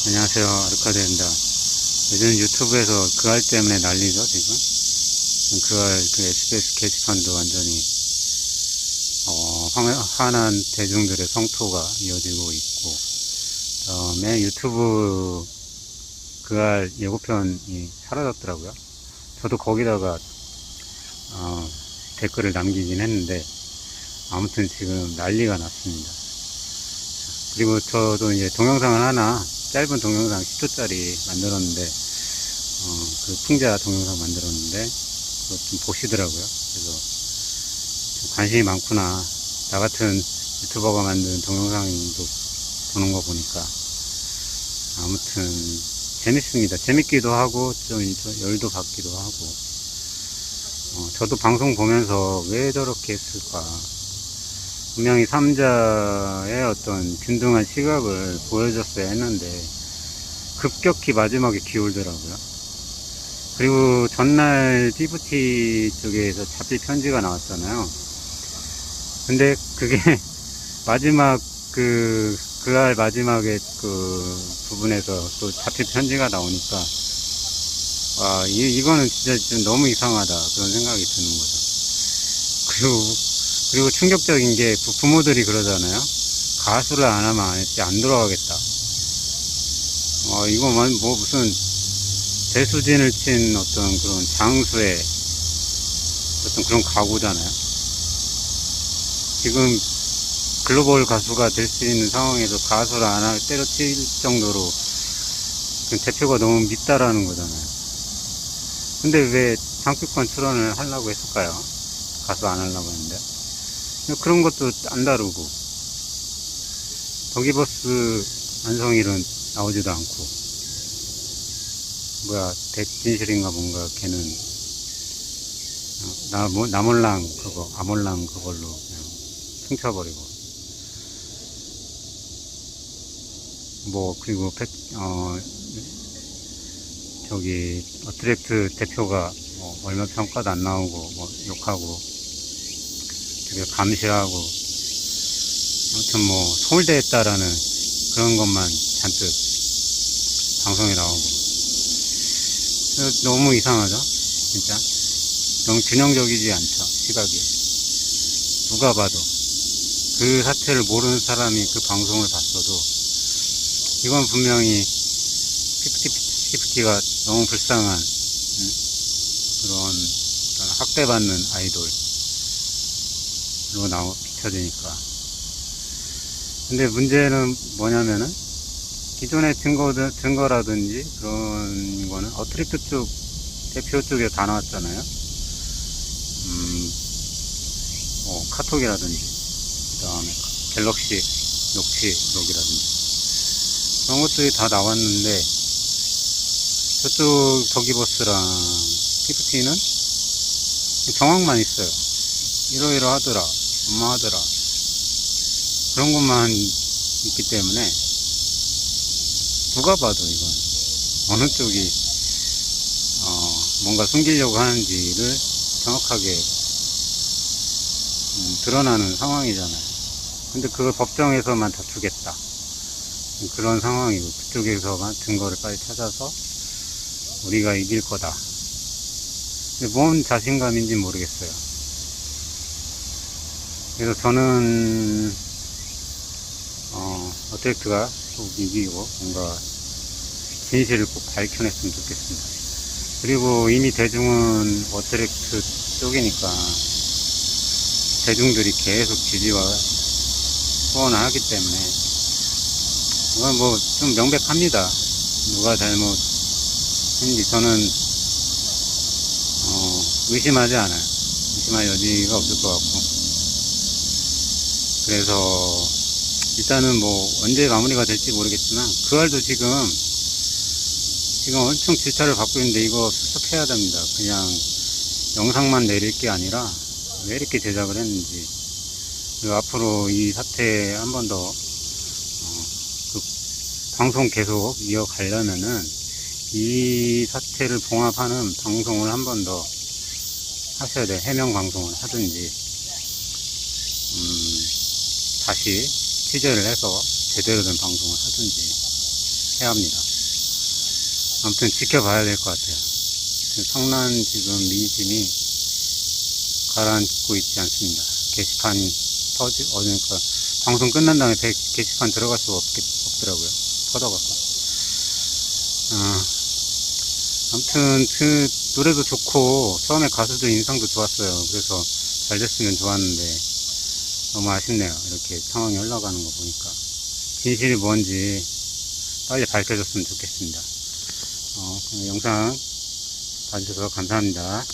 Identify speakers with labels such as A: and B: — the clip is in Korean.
A: 안녕하세요. 아르카드입니다. 요즘 유튜브에서 그알 때문에 난리죠, 지금. 그알, SBS 게시판도 완전히, 화난 대중들의 성토가 이어지고 있고, 다음에 유튜브 그알 예고편이 사라졌더라고요. 저도 거기다가, 댓글을 남기긴 했는데, 아무튼 지금 난리가 났습니다. 그리고 저도 이제 동영상을 하나, 짧은 동영상 10초짜리 만들었는데, 그 풍자 동영상 만들었는데, 그거 좀 보시더라고요. 그래서 좀 관심이 많구나. 나 같은 유튜버가 만든 동영상도 보는 거 보니까, 아무튼 재밌습니다. 재밌기도 하고, 좀 열도 받기도 하고, 저도 방송 보면서 왜 저렇게 했을까. 분명히 3자의 어떤 균등한 시각을 보여줬어야 했는데 급격히 마지막에 기울더라고요. 그리고 전날 PPT 쪽에서 잡힐 편지가 나왔잖아요. 근데 그게 마지막 그알 마지막에 그 부분에서 또 잡힐 편지가 나오니까 와, 이거는 진짜 좀 너무 이상하다 그런 생각이 드는 거죠. 그리고 충격적인 게 부모들이 그러잖아요. 가수를 안 하면 안 돌아가겠다. 이거 뭐 무슨 대수진을 친 어떤 그런 장수의 어떤 그런 각오잖아요. 지금 글로벌 가수가 될 수 있는 상황에서 가수를 안 할 때려칠 정도로 대표가 너무 밉다라는 거잖아요. 근데 왜 상표권 출원을 하려고 했을까요? 가수 안 하려고 했는데. 그런 것도 안 다루고 더기버스 안성일은 나오지도 않고 뭐야 대진실인가 뭔가 걔는 나몰랑 그거 아몰랑 그걸로 그냥 퉁쳐버리고 뭐 그리고 저기 어트랙트 대표가 뭐 얼마 평가도 안 나오고 뭐 욕하고 되게 감시하고 아무튼 뭐 소홀대했다라는 그런 것만 잔뜩 방송에 나오고 너무 이상하죠 진짜 너무 균형적이지 않죠 시각이 누가 봐도 그 사태를 모르는 사람이 그 방송을 봤어도 이건 분명히 PPT가 너무 불쌍한 그런 학대받는 아이돌 로 비춰지니까. 근데 문제는 뭐냐면은 기존의 증거라든지 그런 거는 어트랙트 쪽 대표 쪽에 다 나왔잖아요. 카톡이라든지 그 다음에 갤럭시 녹취록이라든지 그런 것들이 다 나왔는데 저쪽 더기버스랑 PPT는 정황만 있어요. 이러이러하더라 엄마하더라 그런 것만 있기 때문에 누가 봐도 이건 어느 쪽이 뭔가 숨기려고 하는지를 정확하게 드러나는 상황이잖아요. 근데 그걸 법정에서만 다투겠다 그런 상황이고 그쪽에서만 증거를 빨리 찾아서 우리가 이길 거다. 근데 뭔 자신감인지 모르겠어요. 그래서 저는 어트랙트가 꼭 이기고 뭔가 진실을 꼭 밝혀냈으면 좋겠습니다. 그리고 이미 대중은 어트랙트 쪽이니까 대중들이 계속 지지와 후원을 하기 때문에 이건 뭐 좀 명백합니다. 누가 잘못했는지 저는 의심하지 않아요. 의심할 여지가 없을 것 같고 그래서 일단은 뭐 언제 마무리가 될지 모르겠지만 그 알도 지금 엄청 질타를 받고 있는데 이거 수습해야 됩니다. 그냥 영상만 내릴 게 아니라 왜 이렇게 제작을 했는지 그리고 앞으로 이 사태 한 번 더 그 방송 계속 이어가려면은 이 사태를 봉합하는 방송을 한 번 더 하셔야 돼요. 해명 방송을 하든지 다시 취재를 해서 제대로 된 방송을 하든지 해야 합니다. 아무튼 지켜봐야 될 것 같아요. 성난 지금 민심이 가라앉고 있지 않습니다. 게시판 그러니까 방송 끝난 다음에 게시판 들어갈 수가 없더라고요. 터져갖고. 아무튼 그 노래도 좋고 처음에 가수들 인상도 좋았어요. 그래서 잘 됐으면 좋았는데 너무 아쉽네요. 이렇게 상황이 흘러가는 거 보니까 진실이 뭔지 빨리 밝혀졌으면 좋겠습니다. 영상 봐주셔서 감사합니다.